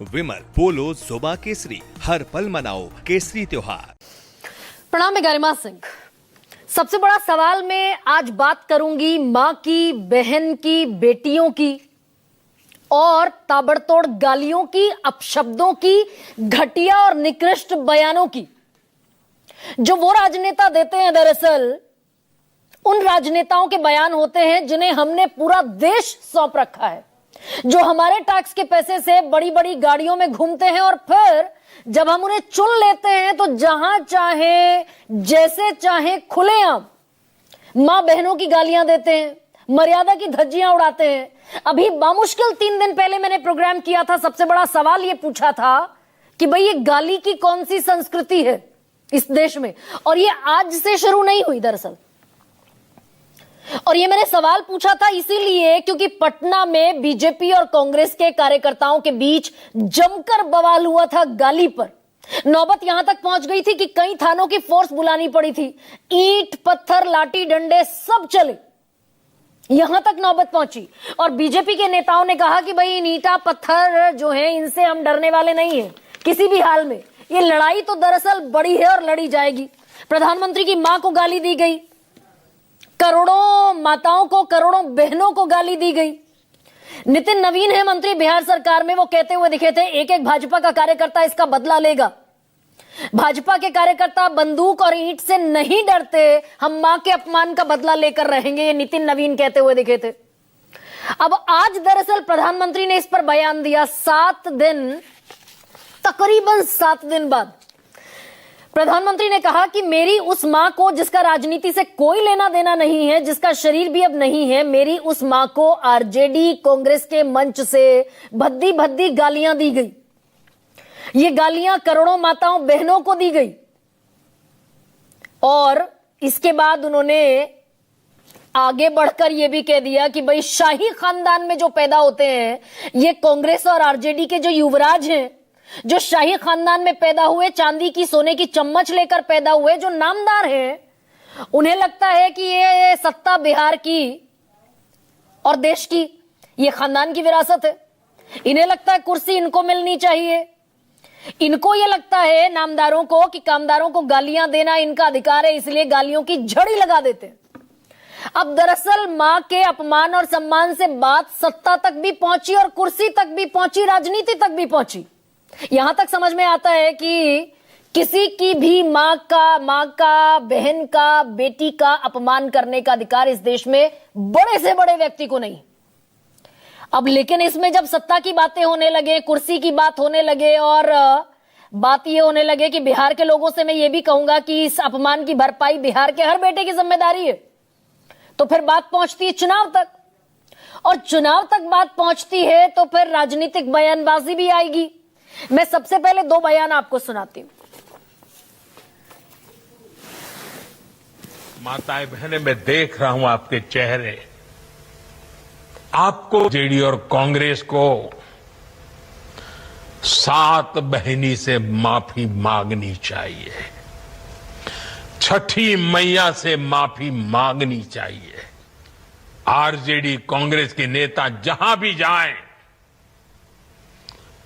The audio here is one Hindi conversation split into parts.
विमल बोलो जुबा केसरी, हर पल मनाओ केसरी त्योहार। प्रणाम, मैं गरिमा सिंह। सबसे बड़ा सवाल में आज बात करूंगी मां की, बहन की, बेटियों की और ताबड़तोड़ गालियों की, अपशब्दों की, घटिया और निकृष्ट बयानों की जो वो राजनेता देते हैं। दरअसल उन राजनेताओं के बयान होते हैं जिन्हें हमने पूरा देश सौंप रखा है, जो हमारे टैक्स के पैसे से बड़ी बड़ी गाड़ियों में घूमते हैं और फिर जब हम उन्हें चुन लेते हैं तो जहां चाहे, जैसे चाहे खुलेआम मां बहनों की गालियां देते हैं, मर्यादा की धज्जियां उड़ाते हैं। अभी बामुश्किल 3 दिन पहले मैंने प्रोग्राम किया था, सबसे बड़ा सवाल यह पूछा था कि भाई ये गाली की कौन सी संस्कृति है इस देश में, और ये आज से शुरू नहीं हुई दरअसल। और ये मैंने सवाल पूछा था इसीलिए क्योंकि पटना में बीजेपी और कांग्रेस के कार्यकर्ताओं के बीच जमकर बवाल हुआ था गाली पर। नौबत यहां तक पहुंच गई थी कि कई थानों की फोर्स बुलानी पड़ी थी, ईंट पत्थर लाठी डंडे सब चले, यहां तक नौबत पहुंची। और बीजेपी के नेताओं ने कहा कि भाई ईंटा पत्थर जो है इनसे हम डरने वाले नहीं हैं किसी भी हाल में, ये लड़ाई तो दरअसल बड़ी है और लड़ी जाएगी। प्रधानमंत्री की मां को गाली दी गई, करोड़ों माताओं को, करोड़ों बहनों को गाली दी गई। नितिन नवीन है मंत्री बिहार सरकार में, वो कहते हुए दिखे थे एक एक भाजपा का कार्यकर्ता इसका बदला लेगा। भाजपा के कार्यकर्ता बंदूक और ईंट से नहीं डरते, हम मां के अपमान का बदला लेकर रहेंगे, ये नितिन नवीन कहते हुए दिखे थे। अब आज दरअसल प्रधानमंत्री ने इस पर बयान दिया। 7 दिन, तकरीबन 7 दिन बाद प्रधानमंत्री ने कहा कि मेरी उस मां को जिसका राजनीति से कोई लेना देना नहीं है, जिसका शरीर भी अब नहीं है, मेरी उस मां को आरजेडी कांग्रेस के मंच से भद्दी भद्दी गालियां दी गई। ये गालियां करोड़ों माताओं बहनों को दी गई। और इसके बाद उन्होंने आगे बढ़कर यह भी कह दिया कि भाई शाही खानदान में जो पैदा होते हैं, ये कांग्रेस और आरजेडी के जो युवराज हैं, जो शाही खानदान में पैदा हुए, चांदी की सोने की चम्मच लेकर पैदा हुए, जो नामदार हैं, उन्हें लगता है कि ये सत्ता बिहार की और देश की, ये खानदान की विरासत है। इन्हें लगता है कुर्सी इनको मिलनी चाहिए। इनको ये लगता है नामदारों को कि कामदारों को गालियां देना इनका अधिकार है, इसलिए गालियों की झड़ी लगा देते हैं। अब दरअसल मां के अपमान और सम्मान से बात सत्ता तक भी पहुंची और कुर्सी तक भी पहुंची, राजनीति तक भी पहुंची। यहां तक समझ में आता है कि किसी की भी मां का, बहन का, बेटी का अपमान करने का अधिकार इस देश में बड़े से बड़े व्यक्ति को नहीं। अब लेकिन इसमें जब सत्ता की बातें होने लगे, कुर्सी की बात होने लगे और बात यह होने लगे कि बिहार के लोगों से मैं ये भी कहूंगा कि इस अपमान की भरपाई बिहार के हर बेटे की जिम्मेदारी है, तो फिर बात पहुंचती है चुनाव तक, और चुनाव तक बात पहुंचती है तो फिर राजनीतिक बयानबाजी भी आएगी। मैं सबसे पहले 2 बयान आपको सुनाती हूं। माताएं बहनें, मैं देख रहा हूं आपके चेहरे, आपको जेडी और कांग्रेस को 7 बहिनी से माफी मांगनी चाहिए, छठी मैया से माफी मांगनी चाहिए। आरजेडी कांग्रेस के नेता जहां भी जाएं,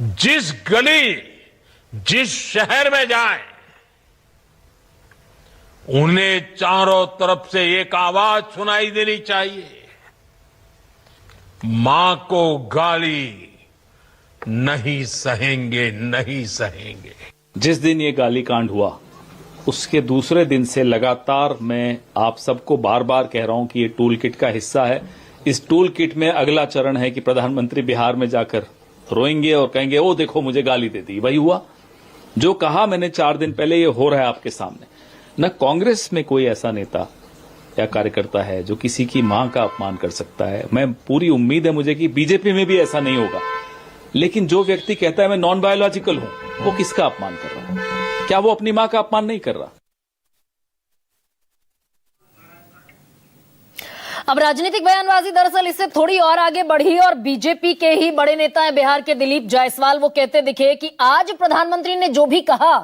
जिस गली, जिस शहर में जाएं, उन्हें चारों तरफ से एक आवाज सुनाई देनी चाहिए, मां को गाली नहीं सहेंगे, नहीं सहेंगे। जिस दिन ये गाली कांड हुआ उसके दूसरे दिन से लगातार मैं आप सबको बार बार कह रहा हूं कि ये टूल किट का हिस्सा है। इस टूल किट में अगला चरण है कि प्रधानमंत्री बिहार में जाकर रोएंगे और कहेंगे ओ देखो मुझे गाली दे दी। वही हुआ जो कहा मैंने 4 दिन पहले, ये हो रहा है आपके सामने। न कांग्रेस में कोई ऐसा नेता या कार्यकर्ता है जो किसी की मां का अपमान कर सकता है। मैं पूरी उम्मीद है मुझे कि बीजेपी में भी ऐसा नहीं होगा। लेकिन जो व्यक्ति कहता है मैं नॉन बायोलॉजिकल हूं, वो किसका अपमान कर रहा है? क्या वो अपनी मां का अपमान नहीं कर रहा? अब राजनीतिक बयानबाजी दरअसल इससे थोड़ी और आगे बढ़ी और बीजेपी के ही बड़े नेता हैं बिहार के दिलीप जायसवाल, वो कहते दिखे कि आज प्रधानमंत्री ने जो भी कहा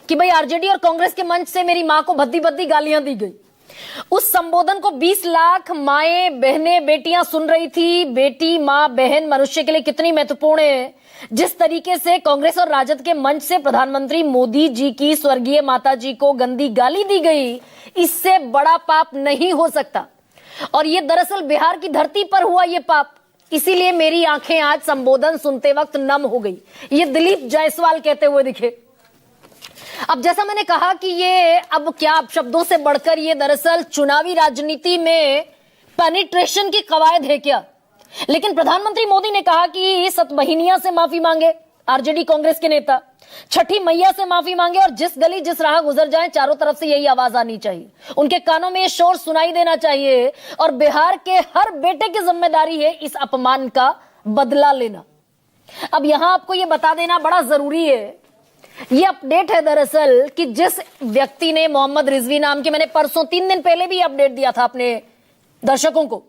कि भाई आरजेडी और कांग्रेस के मंच से मेरी मां को भद्दी भद्दी गालियां दी गई, उस संबोधन को 20 लाख माएं, बहनें, बेटियां सुन रही थी। बेटी, मां, बहन मनुष्य के लिए कितनी महत्वपूर्ण है। जिस तरीके से कांग्रेस और राजद के मंच से प्रधानमंत्री मोदी जी की स्वर्गीय माता जी को गंदी गाली दी गई, इससे बड़ा पाप नहीं हो सकता। और ये दरअसल बिहार की धरती पर हुआ ये पाप। इसीलिए मेरी आंखें आज संबोधन सुनते वक्त नम हो गई। ये दिलीप जायसवाल कहते हुए दिखे। अब जैसा मैंने कहा कि ये अब क्या अपशब्दों से बढ़कर ये दरअसल चुनावी राजनीति में पेनिट्रेशन की कवायद है क्या। लेकिन प्रधानमंत्री मोदी ने कहा कि सतमहीनिया से माफी मांगे आरजेडी कांग्रेस के नेता, छठी मैया से माफी मांगे और जिस गली जिस राह गुजर जाए चारों तरफ से यही आवाज आनी चाहिए, उनके कानों में ये शोर सुनाई देना चाहिए। और बिहार के हर बेटे की जिम्मेदारी है इस अपमान का बदला लेना। अब यहां आपको ये बता देना बड़ा जरूरी है, ये अपडेट है दरअसल कि जिस व्यक्ति ने मोहम्मद रिजवी नाम के, मैंने परसों 3 दिन पहले भी अपडेट दिया था अपने दर्शकों को,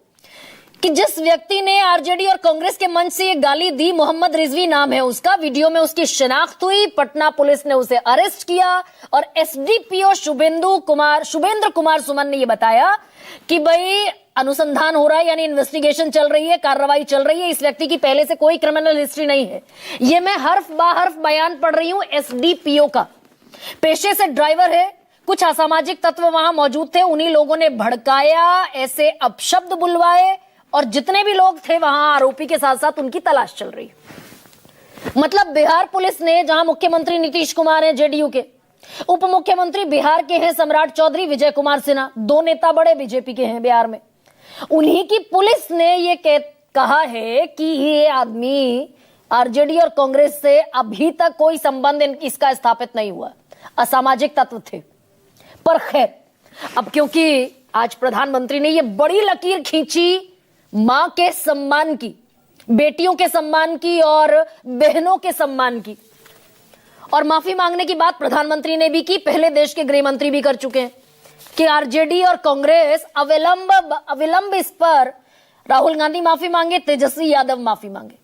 कि जिस व्यक्ति ने आरजेडी और कांग्रेस के मंच से ये गाली दी, मोहम्मद रिजवी नाम है उसका। वीडियो में उसकी शिनाख्त हुई, पटना पुलिस ने उसे अरेस्ट किया और एसडीपीओ शुभेंद्र कुमार सुमन ने ये बताया कि भाई अनुसंधान हो रहा है, यानी इन्वेस्टिगेशन चल रही है, कार्रवाई चल रही है। इस व्यक्ति की पहले से कोई क्रिमिनल हिस्ट्री नहीं है। ये मैं हर्फ बाहर्फ बयान पढ़ रही हूं एसडीपीओ का। पेशे से ड्राइवर है, कुछ असामाजिक तत्व वहां मौजूद थे, उन्हीं लोगों ने भड़काया, ऐसे अपशब्द बुलवाए और जितने भी लोग थे वहां आरोपी के साथ साथ उनकी तलाश चल रही। मतलब बिहार पुलिस ने, जहां मुख्यमंत्री नीतीश कुमार हैं जेडीयू के, उप मुख्यमंत्री बिहार के हैं सम्राट चौधरी, विजय कुमार सिन्हा, 2 नेता बड़े बीजेपी के हैं बिहार में, उन्हीं की पुलिस ने ये कहा है कि ये आदमी आरजेडी और कांग्रेस से अभी तक कोई संबंध इसका स्थापित नहीं हुआ, असामाजिक तत्व थे। पर खैर, अब क्योंकि आज प्रधानमंत्री ने ये बड़ी लकीर खींची मां के सम्मान की, बेटियों के सम्मान की और बहनों के सम्मान की, और माफी मांगने की बात प्रधानमंत्री ने भी की, पहले देश के गृह मंत्री भी कर चुके हैं कि आरजेडी और कांग्रेस अविलंब इस पर राहुल गांधी माफी मांगे, तेजस्वी यादव माफी मांगे।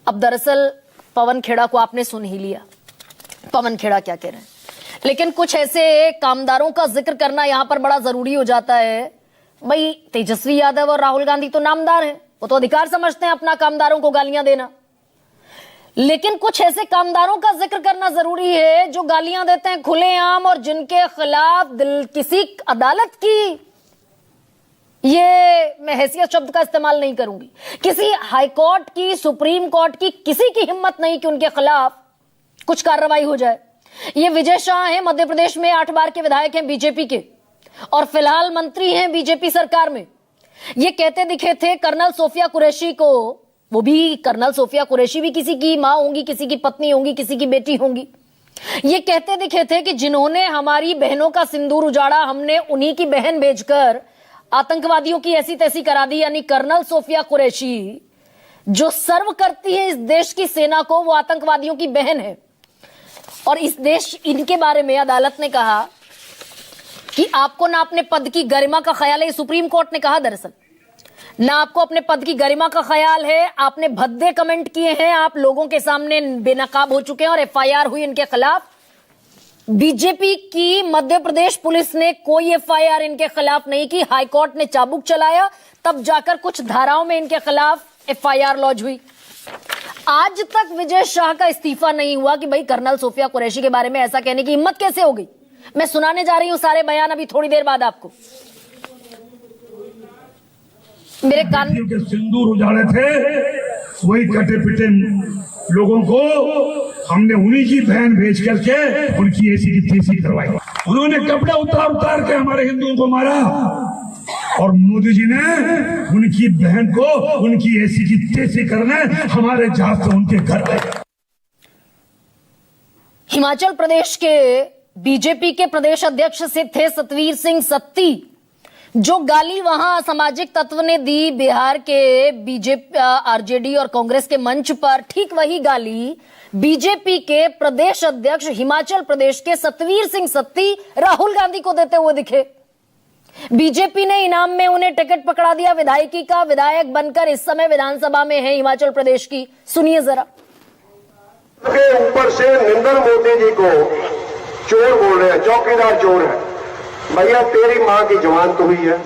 अब दरअसल पवन खेड़ा को आपने सुन ही लिया, पवन खेड़ा क्या कह रहे हैं। लेकिन कुछ ऐसे कामदारों का जिक्र करना यहां पर बड़ा जरूरी हो जाता है। भाई तेजस्वी यादव और राहुल गांधी तो नामदार हैं, वो तो अधिकार समझते हैं अपना कामदारों को गालियां देना। लेकिन कुछ ऐसे कामदारों का जिक्र करना जरूरी है जो गालियां देते हैं खुलेआम और जिनके खिलाफ किसी अदालत की, ये मैं हैसियत शब्द का इस्तेमाल नहीं करूंगी, किसी हाईकोर्ट की, सुप्रीम कोर्ट की, किसी की हिम्मत नहीं कि उनके खिलाफ कुछ कार्रवाई हो जाए। ये विजय शाह हैं, मध्य प्रदेश में 8 बार के विधायक हैं बीजेपी के और फिलहाल मंत्री हैं बीजेपी सरकार में। ये कहते दिखे थे कर्नल सोफिया कुरैशी को, वो भी कर्नल सोफिया कुरैशी भी किसी की मां होंगी, किसी की पत्नी होंगी, किसी की बेटी होंगी। ये कहते दिखे थे कि जिन्होंने हमारी बहनों का सिंदूर उजाड़ा, हमने उन्हीं की बहन भेजकर आतंकवादियों की ऐसी तैसी करा दी। यानी कर्नल सोफिया कुरैशी जो सर्व करती है इस देश की सेना को, वो आतंकवादियों की बहन है। और इस देश, इनके बारे में अदालत ने कहा कि आपको ना अपने पद की गरिमा का ख्याल है, सुप्रीम कोर्ट ने कहा दरअसल, ना आपको अपने पद की गरिमा का ख्याल है, आपने भद्दे कमेंट किए हैं, आप लोगों के सामने बेनकाब हो चुके हैं और एफआईआर हुई इनके खिलाफ। बीजेपी की मध्य प्रदेश पुलिस ने कोई एफआईआर इनके खिलाफ नहीं की, हाईकोर्ट ने चाबुक चलाया, तब जाकर कुछ धाराओं में इनके खिलाफ एफआईआर लॉन्च हुई। आज तक विजय शाह का इस्तीफा नहीं हुआ कि भाई कर्नल सोफिया कुरैशी के बारे में ऐसा कहने की हिम्मत कैसे हो गई। मैं सुनाने जा रही हूं सारे बयान अभी थोड़ी देर बाद आपको। मेरे कान के सिंदूर उजाड़े थे, वही कटे पिटे लोगों को हमने उन्हीं की बहन भेज करके उनकी ऐसी की तैसी करवाई। उन्होंने कपड़े उतार के हमारे हिंदुओं को मारा और मोदी जी ने उनकी बहन को उनकी ऐसी की तैसी करने हमारे जहाज से उनके घर गए। हिमाचल प्रदेश के बीजेपी के प्रदेश अध्यक्ष से थे सतवीर सिंह सत्ती, जो गाली वहां असामाजिक तत्व ने दी बिहार के बीजेपी, आरजेडी और कांग्रेस के मंच पर, ठीक वही गाली बीजेपी के प्रदेश अध्यक्ष हिमाचल प्रदेश के सतवीर सिंह सत्ती राहुल गांधी को देते हुए दिखे। बीजेपी ने इनाम में उन्हें टिकट पकड़ा दिया विधायकी का। विधायक बनकर इस समय विधानसभा में है हिमाचल प्रदेश की। सुनिए जरा। के ऊपर से नरेंद्र मोदी जी को चोर बोल रहे हैं, चौकीदार चोर है। भैया तेरी माँ की जमानत हुई है,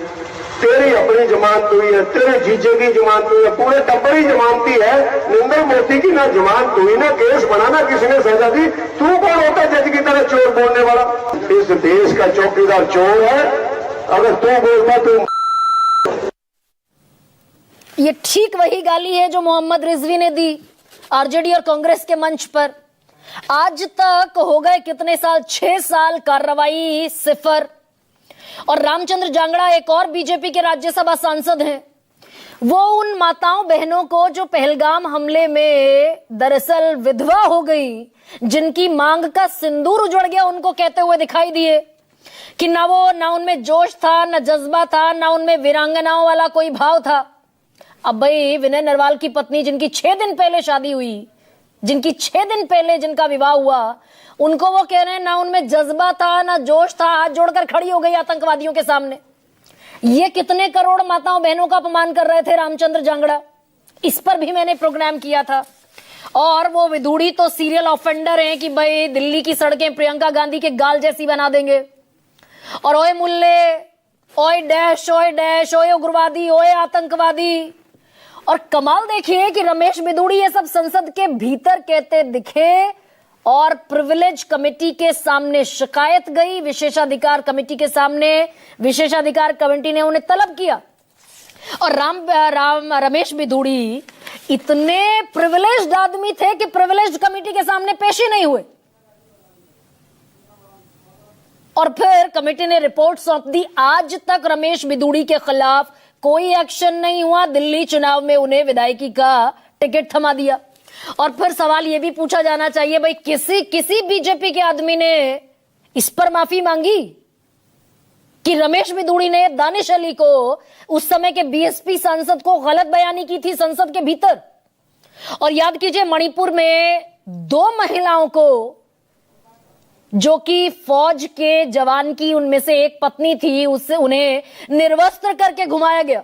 तेरी अपनी जमानत हुई है, तेरे जीजे की जमानत हुई है, पूरे टब्बर ही जमानती है। नरेंद्र मोदी की ना जमानत हुई, ना केस बना, ना किसी ने सजा दी। तू कौन होता है जज की तरह चोर बोलने वाला? इस देश का चौकीदार चोर है। अगर तू बोलता तो ये ठीक वही गाली है जो मोहम्मद रिजवी ने दी आरजेडी और कांग्रेस के मंच पर। आज तक हो गए कितने साल? 6 साल, कार्रवाई सिफर। और रामचंद्र जांगड़ा एक और बीजेपी के राज्यसभा सांसद हैं। वो उन माताओं बहनों को जो पहलगाम हमले में दरअसल विधवा हो गई, जिनकी मांग का सिंदूर उजड़ गया, उनको कहते हुए दिखाई दिए कि ना उनमें जोश था, ना जज्बा था, ना उनमें वीरांगनाओं वाला कोई भाव था। अब भाई विनय नरवाल की पत्नी, जिनकी 6 दिन पहले शादी हुई, जिनकी 6 दिन पहले जिनका विवाह हुआ, उनको वो कह रहे हैं ना उनमें जज्बा था, ना जोश था, हाथ जोड़कर खड़ी हो गई आतंकवादियों के सामने। ये कितने करोड़ माताओं बहनों का अपमान कर रहे थे रामचंद्र जांगड़ा। इस पर भी मैंने प्रोग्राम किया था। और वो विधूड़ी तो सीरियल ऑफेंडर हैं कि भाई दिल्ली की सड़कें प्रियंका गांधी के गाल जैसी बना देंगे। और ओए मुल्ले, ओए डैश, ओए उग्रवादी, ओए आतंकवादी। और कमाल देखिए कि रमेश बिधूड़ी ये सब संसद के भीतर कहते दिखे और प्रिविलेज कमेटी के सामने शिकायत गई, विशेषाधिकार कमेटी के सामने। विशेषाधिकार कमेटी ने उन्हें तलब किया और रमेश बिधूड़ी इतने प्रिविलेज्ड आदमी थे कि प्रिविलेज्ड कमेटी के सामने पेश ही नहीं हुए। और फिर कमेटी ने रिपोर्ट सौंप दी। आज तक रमेश बिधूड़ी के खिलाफ कोई एक्शन नहीं हुआ। दिल्ली चुनाव में उन्हें विधायकी का टिकट थमा दिया। और फिर सवाल यह भी पूछा जाना चाहिए, भाई किसी बीजेपी के आदमी ने इस पर माफी मांगी कि रमेश बिधूड़ी ने दानिश अली को, उस समय के बीएसपी सांसद को, गलत बयानी की थी संसद के भीतर। और याद कीजिए मणिपुर में 2 महिलाओं को, जो कि फौज के जवान की उनमें से एक पत्नी थी, उससे उन्हें निर्वस्त्र करके घुमाया गया।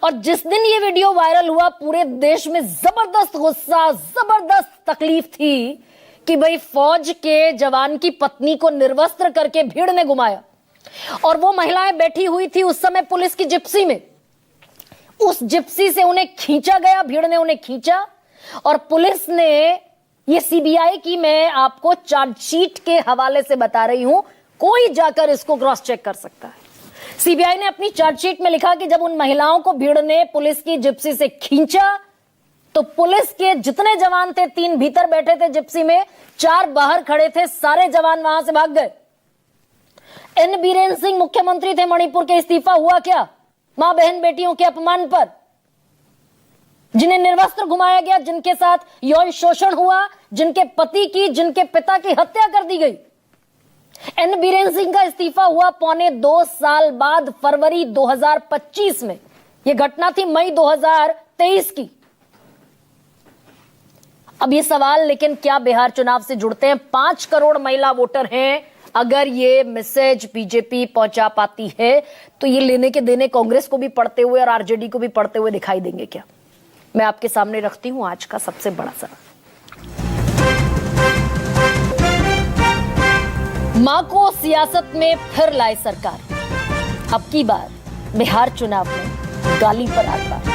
और जिस दिन ये वीडियो वायरल हुआ, पूरे देश में जबरदस्त गुस्सा, जबरदस्त तकलीफ थी कि भाई फौज के जवान की पत्नी को निर्वस्त्र करके भीड़ ने घुमाया। और वो महिलाएं बैठी हुई थी उस समय पुलिस की जिप्सी में। उस जिप्सी से उन्हें खींचा गया, भीड़ ने उन्हें खींचा। और पुलिस ने, ये सीबीआई की मैं आपको चार्जशीट के हवाले से बता रही हूं, कोई जाकर इसको क्रॉस चेक कर सकता है। सीबीआई ने अपनी चार्जशीट में लिखा कि जब उन महिलाओं को भीड़ ने पुलिस की जिप्सी से खींचा तो पुलिस के जितने जवान थे, 3 भीतर बैठे थे जिप्सी में, 4 बाहर खड़े थे, सारे जवान वहां से भाग गए। एन बीरेन सिंह मुख्यमंत्री थे मणिपुर के, इस्तीफा हुआ क्या? मां बहन बेटियों के अपमान पर, जिन्हें निर्वस्त्र घुमाया गया, जिनके साथ यौन शोषण हुआ, जिनके पति की, जिनके पिता की हत्या कर दी गई। एन बीरेन सिंह का इस्तीफा हुआ 2.25 साल बाद, फरवरी 2025 में। यह घटना थी मई 2023 की। अब ये सवाल लेकिन क्या बिहार चुनाव से जुड़ते हैं? 5 करोड़ महिला वोटर हैं। अगर ये मैसेज बीजेपी पहुंचा पाती है तो ये लेने के देने कांग्रेस को भी पड़ते हुए और आरजेडी को भी पड़ते हुए दिखाई देंगे क्या? मैं आपके सामने रखती हूं आज का सबसे बड़ा सवाल। मां को सियासत में फिर लाए सरकार। अब की बार बिहार चुनाव में गाली पर आकर